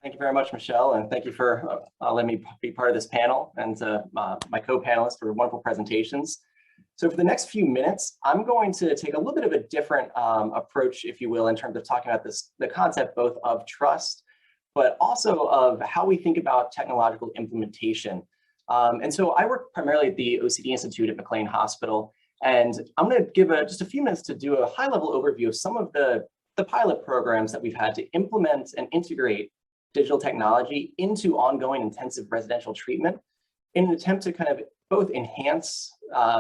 Thank you very much, Michelle, and thank you for letting me be part of this panel and my co-panelists for wonderful presentations. So for the next few minutes, I'm going to take a little bit of a different approach, if you will, in terms of talking about the concept both of trust, but also of how we think about technological implementation. And so I work primarily at the OCD Institute at McLean Hospital, and I'm going to give just a few minutes to do a high-level overview of some of the pilot programs that we've had to implement and integrate digital technology into ongoing intensive residential treatment in an attempt to kind of both enhance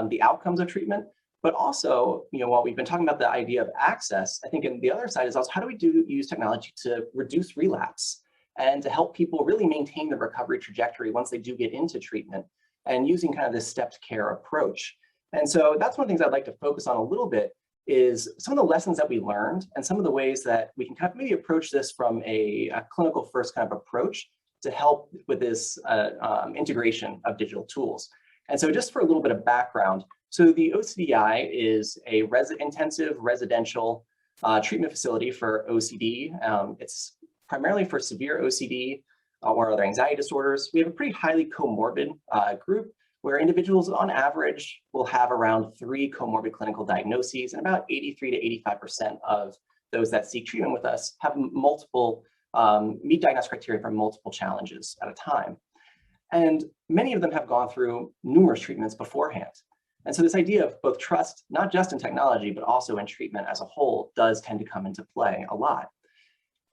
the outcomes of treatment, but also, while we've been talking about the idea of access, I think the other side is also how do we use technology to reduce relapse and to help people really maintain the recovery trajectory once they do get into treatment and using kind of this stepped care approach. And so that's one of the things I'd like to focus on a little bit is some of the lessons that we learned and some of the ways that we can kind of maybe approach this from a clinical first kind of approach to help with this integration of digital tools. And so just for a little bit of background, so the OCDI is a intensive residential treatment facility for OCD. It's primarily for severe OCD or other anxiety disorders. We have a pretty highly comorbid group where individuals on average will have around 3 comorbid clinical diagnoses, and about 83 to 85% of those that seek treatment with us have multiple, meet diagnostic criteria for multiple challenges at a time. And many of them have gone through numerous treatments beforehand. And so this idea of both trust, not just in technology, but also in treatment as a whole, does tend to come into play a lot.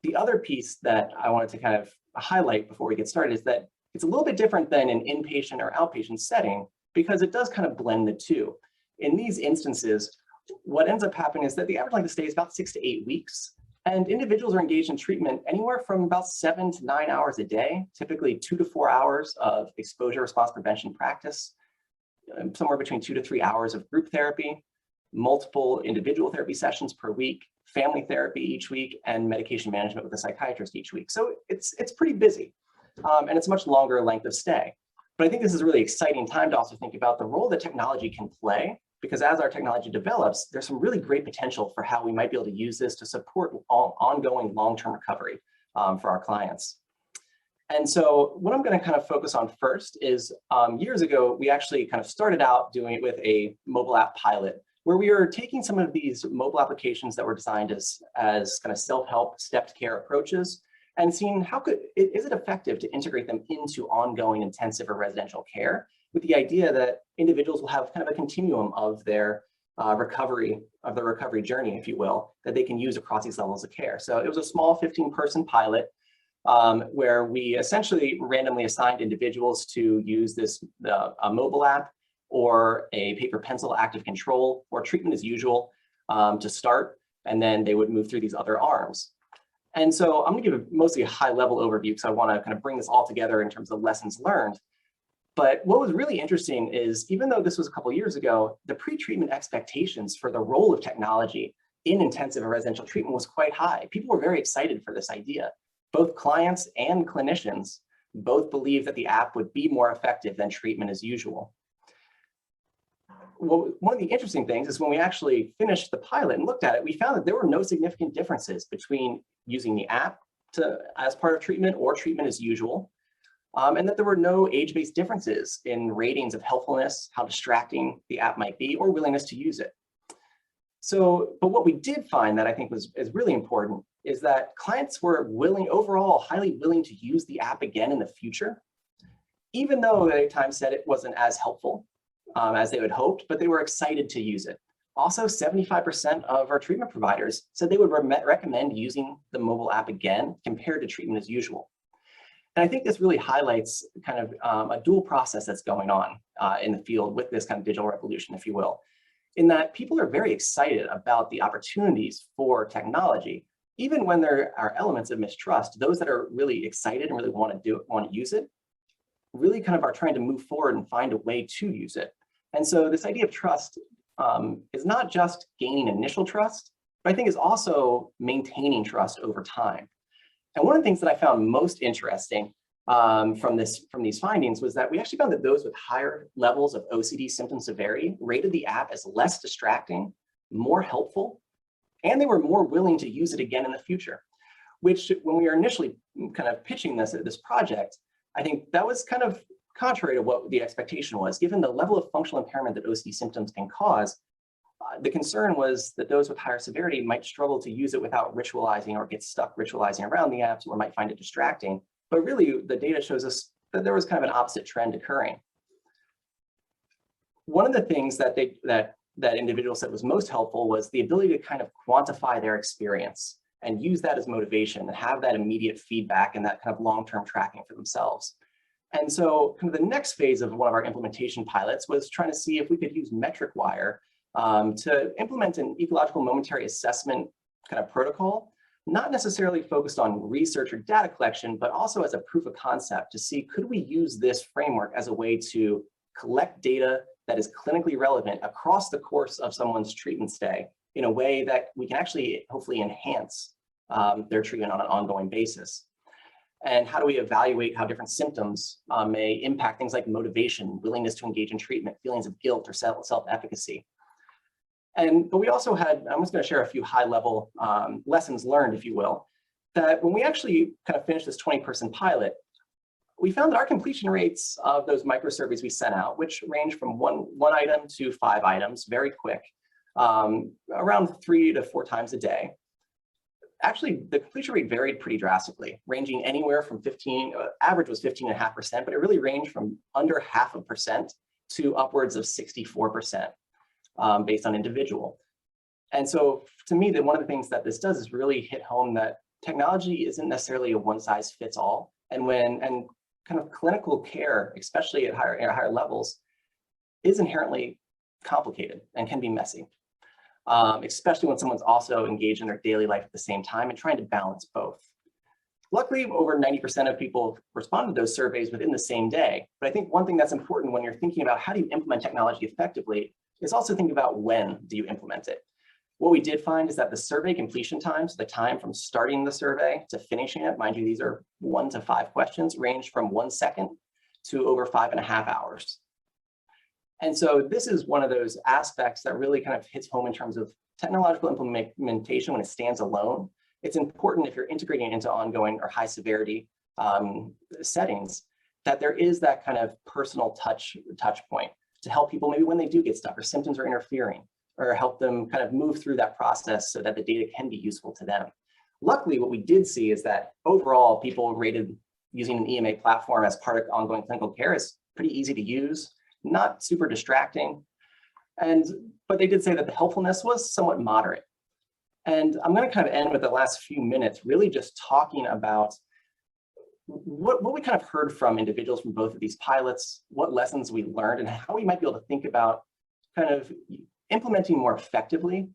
The other piece that I wanted to kind of highlight before we get started is that it's a little bit different than an inpatient or outpatient setting because it does kind of blend the two. In these instances, what ends up happening is that the average length of stay is about 6 to 8 weeks, and individuals are engaged in treatment anywhere from about 7 to 9 hours a day, typically 2 to 4 hours of exposure response prevention practice, somewhere between 2 to 3 hours of group therapy, multiple individual therapy sessions per week, family therapy each week, and medication management with a psychiatrist each week. So it's pretty busy. And it's a much longer length of stay. But I think this is a really exciting time to also think about the role that technology can play, because as our technology develops, there's some really great potential for how we might be able to use this to support ongoing long-term recovery for our clients. And so what I'm going to kind of focus on first is years ago, we actually kind of started out doing it with a mobile app pilot, where we are taking some of these mobile applications that were designed as kind of self-help stepped care approaches and seeing is it effective to integrate them into ongoing intensive or residential care with the idea that individuals will have kind of a continuum of their recovery journey, if you will, that they can use across these levels of care. So it was a small 15-person pilot where we essentially randomly assigned individuals to use a mobile app or a paper pencil active control or treatment as usual to start, and then they would move through these other arms. And so I'm going to give mostly a high-level overview because I want to kind of bring this all together in terms of lessons learned. But what was really interesting is, even though this was a couple of years ago, the pre-treatment expectations for the role of technology in intensive and residential treatment was quite high. People were very excited for this idea. Both clients and clinicians both believed that the app would be more effective than treatment as usual. Well, one of the interesting things is when we actually finished the pilot and looked at it, we found that there were no significant differences between using the app as part of treatment or treatment as usual, and that there were no age-based differences in ratings of helpfulness, how distracting the app might be, or willingness to use it. So, but what we did find that I think is really important is that clients were overall highly willing to use the app again in the future, even though they at times said it wasn't as helpful as they had hoped, but they were excited to use it. Also, 75% of our treatment providers said they would recommend using the mobile app again compared to treatment as usual. And I think this really highlights kind of a dual process that's going on in the field with this kind of digital revolution, if you will, in that people are very excited about the opportunities for technology, even when there are elements of mistrust. Those that are really excited and really want to use it, really kind of are trying to move forward and find a way to use it. And so this idea of trust is not just gaining initial trust, but I think is also maintaining trust over time. And one of the things that I found most interesting from these findings was that we actually found that those with higher levels of OCD symptom severity rated the app as less distracting, more helpful, and they were more willing to use it again in the future. which when we were initially kind of pitching this project, I think that was kind of contrary to what the expectation was. Given the level of functional impairment that OCD symptoms can cause, the concern was that those with higher severity might struggle to use it without ritualizing or get stuck ritualizing around the apps or might find it distracting. But really, the data shows us that there was kind of an opposite trend occurring. One of the things that individual said was most helpful was the ability to kind of quantify their experience and use that as motivation and have that immediate feedback and that kind of long-term tracking for themselves. And so kind of the next phase of one of our implementation pilots was trying to see if we could use MetricWire to implement an ecological momentary assessment kind of protocol, not necessarily focused on research or data collection, but also as a proof of concept to see, could we use this framework as a way to collect data that is clinically relevant across the course of someone's treatment stay in a way that we can actually hopefully enhance their treatment on an ongoing basis. And how do we evaluate how different symptoms may impact things like motivation, willingness to engage in treatment, feelings of guilt or self-efficacy. But we also had, I'm just going to share a few high-level lessons learned, if you will, that when we actually kind of finished this 20-person pilot, we found that our completion rates of those micro-surveys we sent out, which range from one item to 5 items, very quick, around 3 to 4 times a day. Actually, the completion rate varied pretty drastically, ranging anywhere from average was 15.5%, but it really ranged from under 0.5% to upwards of 64%. Based on individual. And so to me, one of the things that this does is really hit home that technology isn't necessarily a one-size-fits-all. And kind of clinical care, especially at higher levels, is inherently complicated and can be messy, especially when someone's also engaged in their daily life at the same time and trying to balance both. Luckily, over 90% of people responded to those surveys within the same day. But I think one thing that's important when you're thinking about how do you implement technology effectively is also think about when do you implement it. What we did find is that the survey completion times, the time from starting the survey to finishing it, mind you, these are 1 to 5 questions, range from 1 second to over 5.5 hours. And so this is one of those aspects that really kind of hits home in terms of technological implementation when it stands alone. It's important if you're integrating it into ongoing or high severity settings, that there is that kind of personal touch point to help people maybe when they do get stuck or symptoms are interfering, or help them kind of move through that process so that the data can be useful to them. Luckily, what we did see is that overall people rated using an EMA platform as part of ongoing clinical care is pretty easy to use, not super distracting. But they did say that the helpfulness was somewhat moderate. And I'm going to kind of end with the last few minutes really just talking about what we kind of heard from individuals from both of these pilots, what lessons we learned, and how we might be able to think about kind of implementing more effectively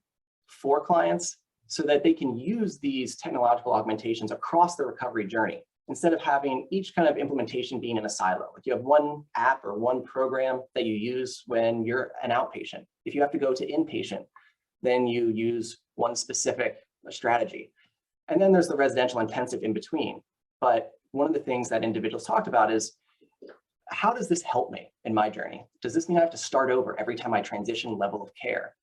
for clients so that they can use these technological augmentations across the recovery journey, instead of having each kind of implementation being in a silo. Like you have one app or one program that you use when you're an outpatient. If you have to go to inpatient, then you use one specific strategy. And then there's the residential intensive in between. But one of the things that individuals talked about is, how does this help me in my journey? Does this mean I have to start over every time I transition level of care?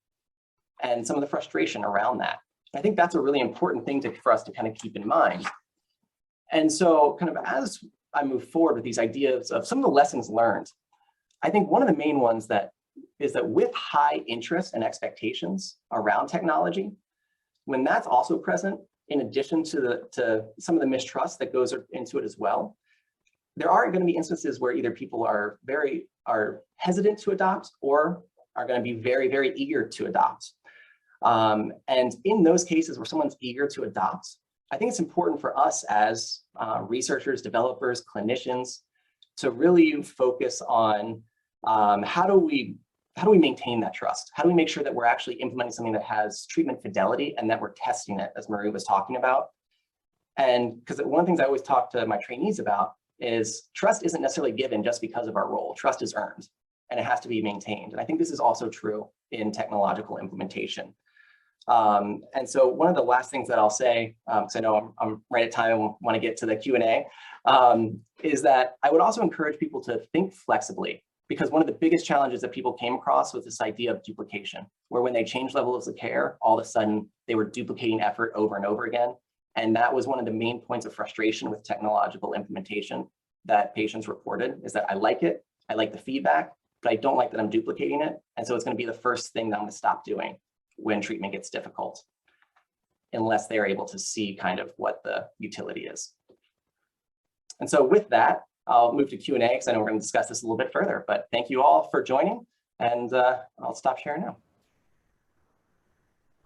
And some of the frustration around that. I think that's a really important thing for us to kind of keep in mind. And so kind of as I move forward with these ideas of some of the lessons learned, I think one of the main ones is that with high interest and expectations around technology, when that's also present, in addition to some of the mistrust that goes into it as well, there are going to be instances where either people are hesitant to adopt or are going to be very, very eager to adopt. And in those cases where someone's eager to adopt, I think it's important for us as researchers, developers, clinicians to really focus on how do we maintain that trust? How do we make sure that we're actually implementing something that has treatment fidelity and that we're testing it, as Marie was talking about? And because one of the things I always talk to my trainees about is trust isn't necessarily given just because of our role. Trust is earned and it has to be maintained. And I think this is also true in technological implementation. And so one of the last things that I'll say, because I know I'm right at time and want to get to the Q&A, is that I would also encourage people to think flexibly, because one of the biggest challenges that people came across was this idea of duplication, where when they changed levels of care, all of a sudden they were duplicating effort over and over again. And that was one of the main points of frustration with technological implementation that patients reported, is that I like it, I like the feedback, but I don't like that I'm duplicating it. And so it's going to be the first thing that I'm going to stop doing when treatment gets difficult, unless they're able to see kind of what the utility is. And so with that, I'll move to Q&A because I know we're going to discuss this a little bit further, but thank you all for joining, and I'll stop sharing now.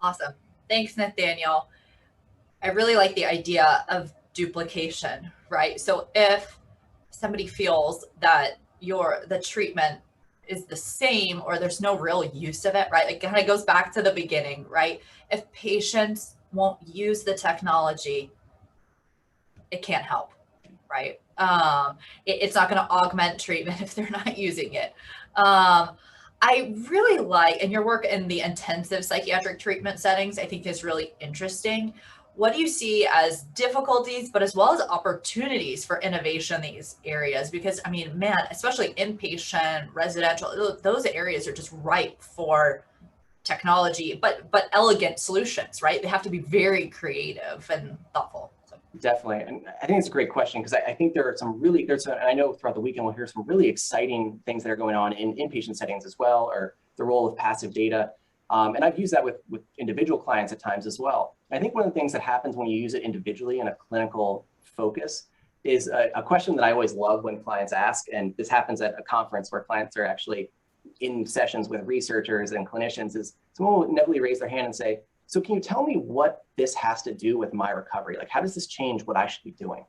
Awesome. Thanks, Nathaniel. I really like the idea of duplication, right? So if somebody feels that the treatment is the same or there's no real use of it, right? It kind of goes back to the beginning, right? If patients won't use the technology, it can't help, right? It's not going to augment treatment if they're not using it. I really like, and your work in the intensive psychiatric treatment settings, I think is really interesting. What do you see as difficulties, but as well as opportunities for innovation in these areas? Because I mean, man, especially inpatient, residential, those areas are just ripe for technology, but elegant solutions, right? They have to be very creative and thoughtful. Definitely, and I think it's a great question, because I think there are some really, and I know throughout the weekend we'll hear some really exciting things that are going on in inpatient settings as well, or the role of passive data. And I've used that with individual clients at times as well. I think one of the things that happens when you use it individually in a clinical focus is a question that I always love when clients ask, and this happens at a conference where clients are actually in sessions with researchers and clinicians, is someone will inevitably raise their hand and say, so can you tell me what this has to do with my recovery? Like, how does this change what I should be doing?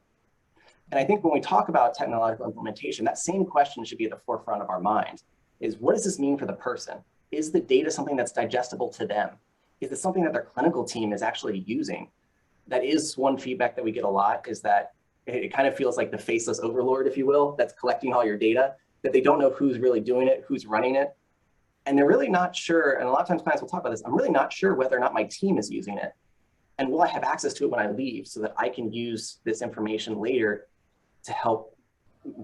And I think when we talk about technological implementation, that same question should be at the forefront of our mind, is what does this mean for the person? Is the data something that's digestible to them? Is it something that their clinical team is actually using? That is one feedback that we get a lot, is that it kind of feels like the faceless overlord, if you will, that's collecting all your data, that they don't know who's really doing it, who's running it. And they're really not sure, and a lot of times clients will talk about this, I'm really not sure whether or not my team is using it. And will I have access to it when I leave so that I can use this information later to help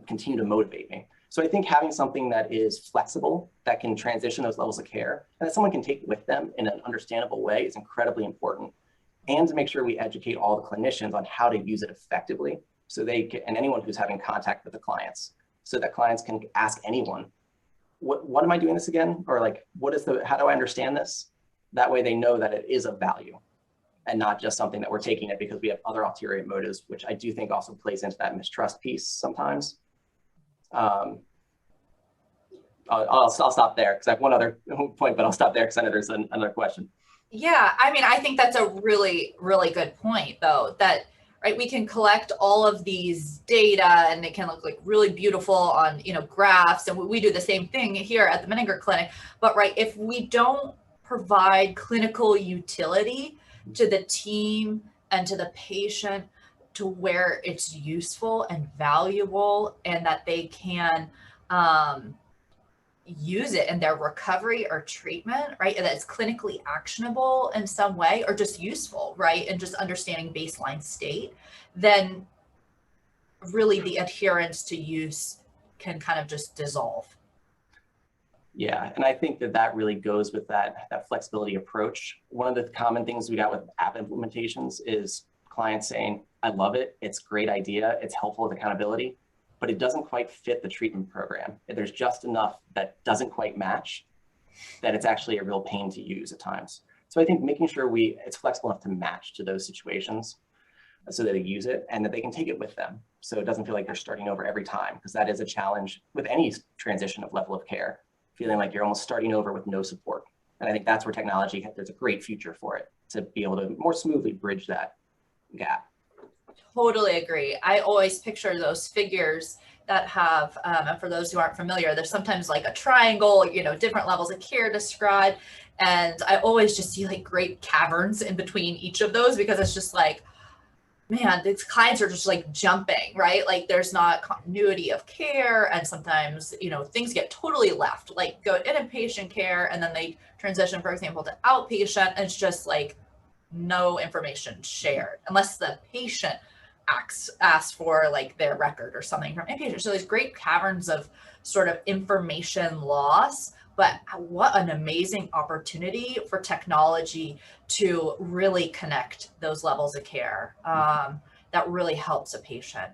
continue to motivate me? So I think having something that is flexible, that can transition those levels of care, and that someone can take with them in an understandable way is incredibly important. And to make sure we educate all the clinicians on how to use it effectively, so they can, and anyone who's having contact with the clients, so that clients can ask anyone, what am I doing this again? Or like, how do I understand this? That way they know that it is of value and not just something that we're taking it because we have other ulterior motives, which I do think also plays into that mistrust piece sometimes. I'll stop there because I have one other point, but I'll stop there because I know there's another question. Yeah, I mean, I think that's a really, really good point, though, that right, we can collect all of these data and it can look like really beautiful on, graphs. And we do the same thing here at the Menninger Clinic. But right, if we don't provide clinical utility to the team and to the patient to where it's useful and valuable and that they can use it in their recovery or treatment, right? And that's clinically actionable in some way or just useful, right? And just understanding baseline state, then really the adherence to use can kind of just dissolve. Yeah, and I think that really goes with that flexibility approach. One of the common things we got with app implementations is clients saying, I love it, it's a great idea, it's helpful with accountability, but it doesn't quite fit the treatment program. There's just enough that doesn't quite match that it's actually a real pain to use at times. So I think making sure it's flexible enough to match to those situations so that they use it and that they can take it with them. So it doesn't feel like they're starting over every time, because that is a challenge with any transition of level of care, feeling like you're almost starting over with no support. And I think that's where technology, there's a great future for it to be able to more smoothly bridge that gap. Totally agree. I always picture those figures that have, and for those who aren't familiar, there's sometimes like a triangle, different levels of care described. And I always just see like great caverns in between each of those, because it's just like, man, these clients are just like jumping, right? Like there's not continuity of care. And sometimes, things get totally left, like go to inpatient care and then they transition, for example, to outpatient. And it's just like no information shared unless the patient asks for like their record or something from inpatient. So there's great caverns of sort of information loss, but what an amazing opportunity for technology to really connect those levels of care. That really helps a patient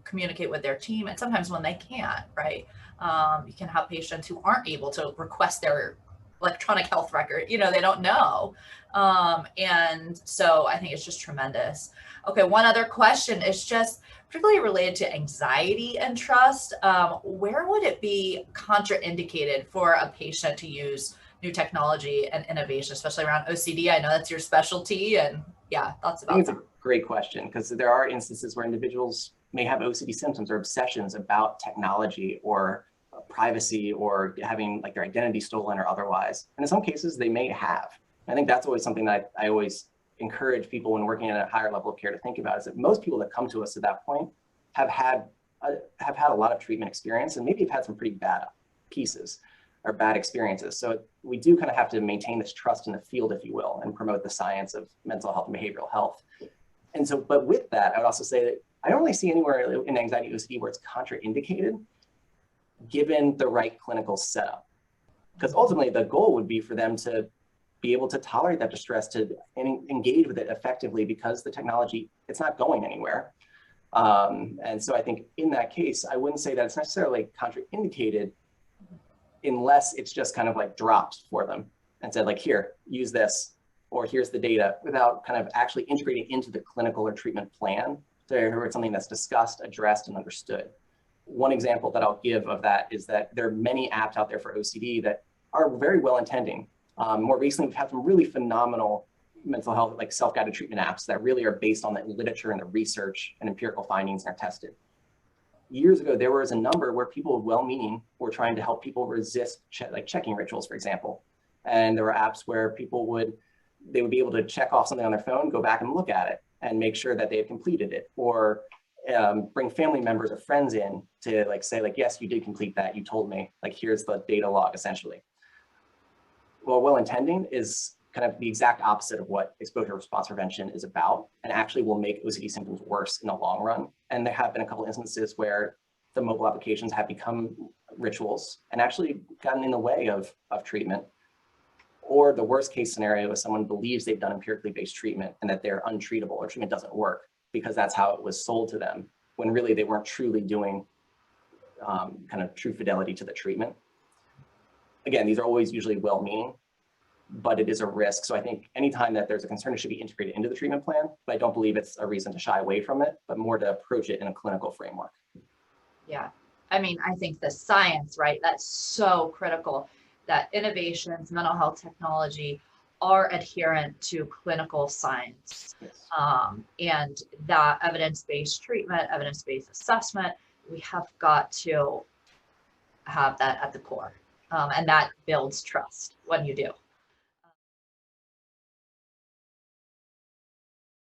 communicate with their team. And sometimes when they can't, right? You can have patients who aren't able to request their electronic health record, you know, they don't know. And so I think it's just tremendous. Okay, one other question is just particularly related to anxiety and trust. Where would it be contraindicated for a patient to use new technology and innovation, especially around OCD? I know that's your specialty, and yeah, thoughts about that. I think it's a great question, because there are instances where individuals may have OCD symptoms or obsessions about technology or privacy or having like their identity stolen or otherwise. And in some cases they may have. I think that's always something that I always encourage people when working at a higher level of care to think about, is that most people that come to us at that point have had a lot of treatment experience and maybe have had some pretty bad pieces or bad experiences. So we do kind of have to maintain this trust in the field, if you will, and promote the science of mental health and behavioral health. And so, but with that, I would also say that I don't really see anywhere in anxiety OCD where it's contraindicated, given the right clinical setup. Because ultimately the goal would be for them to be able to tolerate that distress, to engage with it effectively, because the technology, it's not going anywhere. And so I think in that case, I wouldn't say that it's necessarily contraindicated unless it's just kind of like dropped for them and said like, here, use this, or here's the data, without kind of actually integrating into the clinical or treatment plan. So it's something that's discussed, addressed, and understood. One example that I'll give of that is that there are many apps out there for OCD that are very well intending. More recently, we've had some really phenomenal mental health, like self-guided treatment apps that really are based on the literature and the research and empirical findings and are tested. Years ago, there was a number where people well-meaning were trying to help people resist like checking rituals, for example. And there were apps where people would be able to check off something on their phone, go back and look at it and make sure that they had completed it, or bring family members or friends in to like say like, yes, you did complete that, you told me, like here's the data log essentially. Well, well-intending is kind of the exact opposite of what exposure response prevention is about, and actually will make OCD symptoms worse in the long run. And there have been a couple instances where the mobile applications have become rituals and actually gotten in the way of treatment. Or the worst case scenario is someone believes they've done empirically based treatment and that they're untreatable or treatment doesn't work because that's how it was sold to them, when really they weren't truly doing kind of true fidelity to the treatment. Again, these are always usually well-meaning, but it is a risk. So I think anytime that there's a concern, it should be integrated into the treatment plan, but I don't believe it's a reason to shy away from it, but more to approach it in a clinical framework. Yeah, I mean, I think the science, right, that's so critical, that innovations, mental health technology are adherent to clinical science. Yes. And that evidence-based treatment, evidence-based assessment, we have got to have that at the core. And that builds trust when you do.